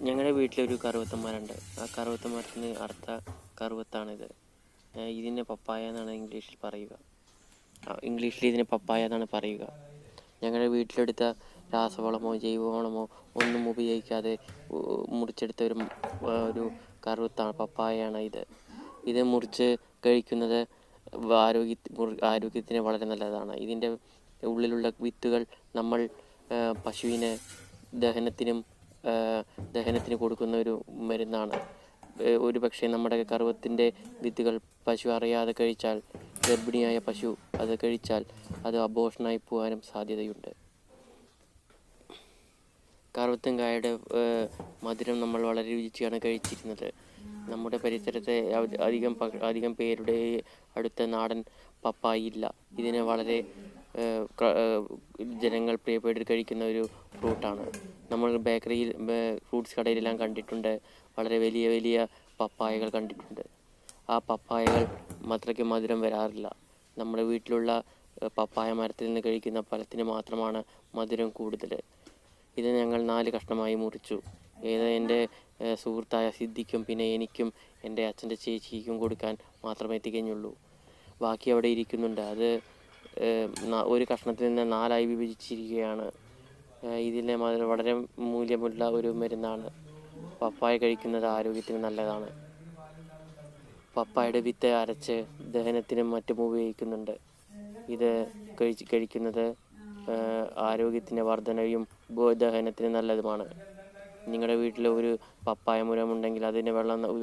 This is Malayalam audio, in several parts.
ഞങ്ങളുടെ വീട്ടിലൊരു കറുവത്ത മരമുണ്ട്. ആ കറുവത്ത മരത്തിന് അടുത്ത കറുവത്താണിത്. ഇതിനെ പപ്പായ എന്നാണ് ഇംഗ്ലീഷിൽ പറയുക. ഇംഗ്ലീഷിൽ ഇതിനെ പപ്പായ എന്നാണ് പറയുക. ഞങ്ങളുടെ വീട്ടിലെടുത്ത രാസവളമോ ജൈവവളമോ ഒന്നും ഉപയോഗിക്കാതെ മുറിച്ചെടുത്ത ഒരു കറുവത്താണ് പപ്പായയാണ് ഇത്. ഇത് മുറിച്ച് കഴിക്കുന്നത് ആരോഗ്യത്തിന് വളരെ നല്ലതാണ്. ഇതിൻ്റെ ഉള്ളിലുള്ള വിത്തുകൾ നമ്മൾ പശുവിന് ദഹനത്തിന് കൊടുക്കുന്ന ഒരു മരുന്നാണ്. ഒരു പക്ഷേ നമ്മുടെ കറുവത്തിൻ്റെ വിത്തുകൾ പശു അറിയാതെ കഴിച്ചാൽ, ഗർഭിണിയായ പശു അത് കഴിച്ചാൽ അത് അബോർഷനായി പോകാനും സാധ്യതയുണ്ട്. കറുവത്തങ്കായുടെ മധുരം നമ്മൾ വളരെ രുചിയാണ് കഴിച്ചിരുന്നത്. നമ്മുടെ പരിസരത്തെ അധികം പേരുടെ അടുത്ത നാടൻ പപ്പായ ഇല്ല. ഇതിനെ വളരെ ജനങ്ങൾ പ്രിയപ്പെട്ട് കഴിക്കുന്ന ഒരു ഫ്രൂട്ടാണ്. നമ്മൾ ബേക്കറിയിൽ, ഫ്രൂട്ട്സ് കടയിലെല്ലാം കണ്ടിട്ടുണ്ട്, വളരെ വലിയ വലിയ പപ്പായകൾ കണ്ടിട്ടുണ്ട്. ആ പപ്പായകൾ അത്രയ്ക്ക് മധുരം വരാറില്ല. നമ്മുടെ വീട്ടിലുള്ള പപ്പായ മരത്തിൽ നിന്ന് കഴിക്കുന്ന ഫലത്തിന് മാത്രമാണ് മധുരം കൂടുതൽ. ഇത് ഞങ്ങൾ 4 കഷ്ണമായി മുറിച്ചു. എൻ്റെ സുഹൃത്തായ സിദ്ദിഖും പിന്നെ എനിക്കും എൻ്റെ അച്ഛൻ്റെ ചേച്ചിക്കും കൊടുക്കാൻ മാത്രമേ തികഞ്ഞുള്ളൂ. ബാക്കി അവിടെ ഇരിക്കുന്നുണ്ട്. അത് ഒരു കഷ്ണത്തിൽ നിന്ന് 4ആയി വിഭജിച്ചിരിക്കുകയാണ്. ഇതിനെ വളരെ മൂല്യമുള്ള ഒരു മരുന്നാണ്. പപ്പായ കഴിക്കുന്നത് ആരോഗ്യത്തിന് നല്ലതാണ്. പപ്പായയുടെ വിത്ത് അരച്ച് ദഹനത്തിനും മറ്റും ഉപയോഗിക്കുന്നുണ്ട്. ഇത് കഴിക്കുന്നത് ആരോഗ്യത്തിൻ്റെ വർധനയും ദഹനത്തിന് നല്ലതുമാണ്. നിങ്ങളുടെ വീട്ടിൽ ഒരു പപ്പായ മരമുണ്ടെങ്കിൽ അതിന്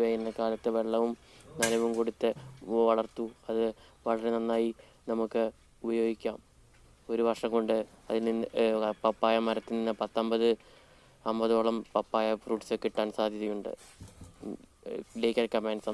വേനൽക്കാലത്ത് വെള്ളവും നനവും കൊടുത്ത് വളർത്തു. അത് വളരെ നന്നായി നമുക്ക് ഉപയോഗിക്കാം. ഒരു വർഷം കൊണ്ട് അതിൽ നിന്ന് പപ്പായ മരത്തിൽ നിന്ന് 50-50ഓളം പപ്പായ ഫ്രൂട്ട്സ് കിട്ടാൻ സാധ്യതയുണ്ട്. Like, comment,